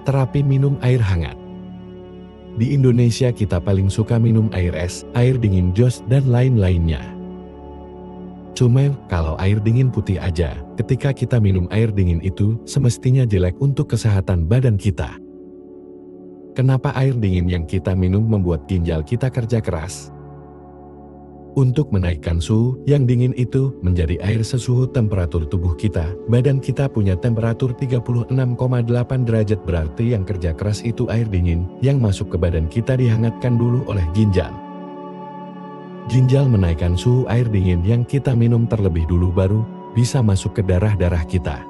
Terapi minum air hangat. Di Indonesia kita paling suka minum air es, air dingin jos, dan lain-lainnya. Cuma, kalau air dingin putih aja, ketika kita minum air dingin itu, semestinya jelek untuk kesehatan badan kita. Kenapa air dingin yang kita minum membuat ginjal kita kerja keras? Untuk menaikkan suhu yang dingin itu menjadi air sesuhu temperatur tubuh kita. Badan kita punya temperatur 36,8 derajat, berarti yang kerja keras itu air dingin yang masuk ke badan kita dihangatkan dulu oleh ginjal. Ginjal menaikkan suhu air dingin yang kita minum terlebih dulu baru bisa masuk ke darah-darah kita.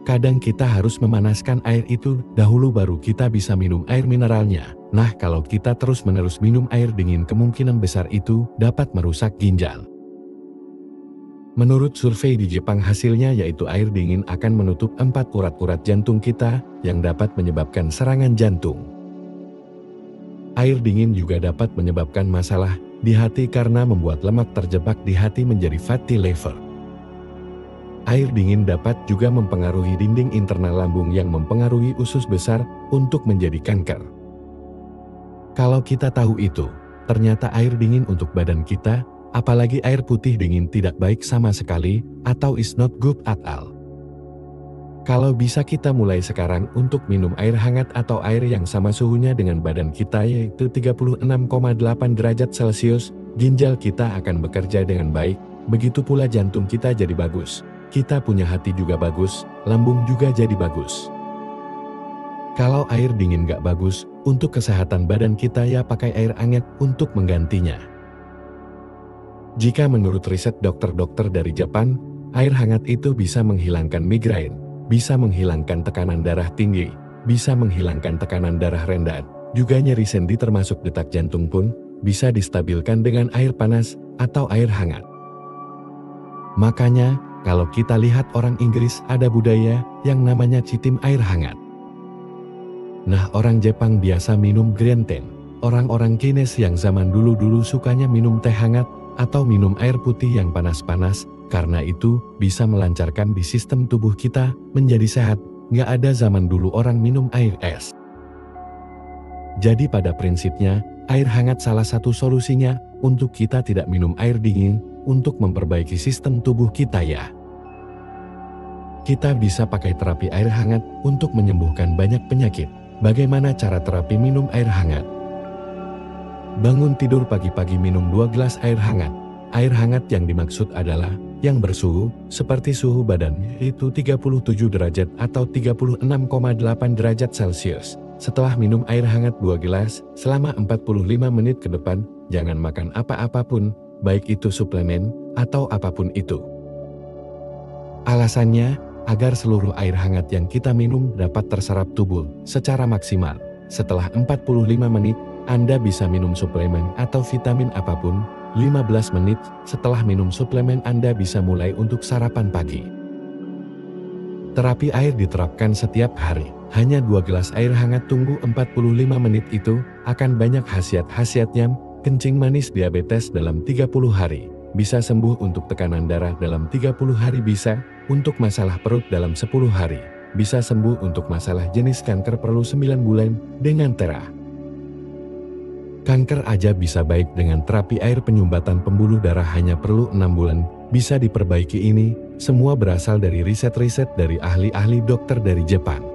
Kadang kita harus memanaskan air itu dahulu baru kita bisa minum air mineralnya. Nah, kalau kita terus-menerus minum air dingin, kemungkinan besar itu dapat merusak ginjal. Menurut survei di Jepang, hasilnya yaitu air dingin akan menutup 4 urat-urat jantung kita yang dapat menyebabkan serangan jantung. Air dingin juga dapat menyebabkan masalah di hati karena membuat lemak terjebak di hati menjadi fatty liver. Air dingin dapat juga mempengaruhi dinding internal lambung yang mempengaruhi usus besar untuk menjadi kanker. Kalau kita tahu itu, ternyata air dingin untuk badan kita, apalagi air putih dingin, tidak baik sama sekali atau is not good at all. Kalau bisa kita mulai sekarang untuk minum air hangat atau air yang sama suhunya dengan badan kita yaitu 36,8 derajat Celcius, ginjal kita akan bekerja dengan baik, begitu pula jantung kita jadi bagus. Kita punya hati juga bagus, lambung juga jadi bagus. Kalau air dingin gak bagus, untuk kesehatan badan kita ya pakai air hangat untuk menggantinya. Jika menurut riset dokter-dokter dari Jepang, air hangat itu bisa menghilangkan migrain, bisa menghilangkan tekanan darah tinggi, bisa menghilangkan tekanan darah rendah, juga nyeri sendi termasuk detak jantung pun bisa distabilkan dengan air panas atau air hangat. Makanya, kalau kita lihat orang Inggris ada budaya yang namanya citim air hangat. Nah, orang Jepang biasa minum green tea. Orang-orang Chinese yang zaman dulu-dulu sukanya minum teh hangat atau minum air putih yang panas-panas. Karena itu bisa melancarkan di sistem tubuh kita menjadi sehat. Nggak ada zaman dulu orang minum air es. Jadi pada prinsipnya, air hangat salah satu solusinya untuk kita tidak minum air dingin, untuk memperbaiki sistem tubuh kita ya. Kita bisa pakai terapi air hangat untuk menyembuhkan banyak penyakit. Bagaimana cara terapi minum air hangat? Bangun tidur pagi-pagi minum 2 gelas air hangat. Air hangat yang dimaksud adalah yang bersuhu seperti suhu badan, yaitu 37 derajat atau 36,8 derajat Celcius. Setelah minum air hangat 2 gelas, selama 45 menit ke depan, jangan makan apa-apa pun, baik itu suplemen atau apapun itu. Alasannya, agar seluruh air hangat yang kita minum dapat terserap tubuh secara maksimal. Setelah 45 menit, Anda bisa minum suplemen atau vitamin apapun. 15 menit setelah minum suplemen, Anda bisa mulai untuk sarapan pagi. Terapi air diterapkan setiap hari. Hanya 2 gelas air hangat, tunggu 45 menit itu akan banyak khasiat-khasiatnya. Kencing manis diabetes dalam 30 hari. Bisa sembuh untuk tekanan darah dalam 30 hari, bisa untuk masalah perut dalam 10 hari. Bisa sembuh untuk masalah jenis kanker perlu 9 bulan dengan tera. Kanker aja bisa baik dengan terapi air penyumbatan pembuluh darah hanya perlu 6 bulan. Bisa diperbaiki. Ini semua berasal dari riset-riset dari ahli-ahli dokter dari Jepang.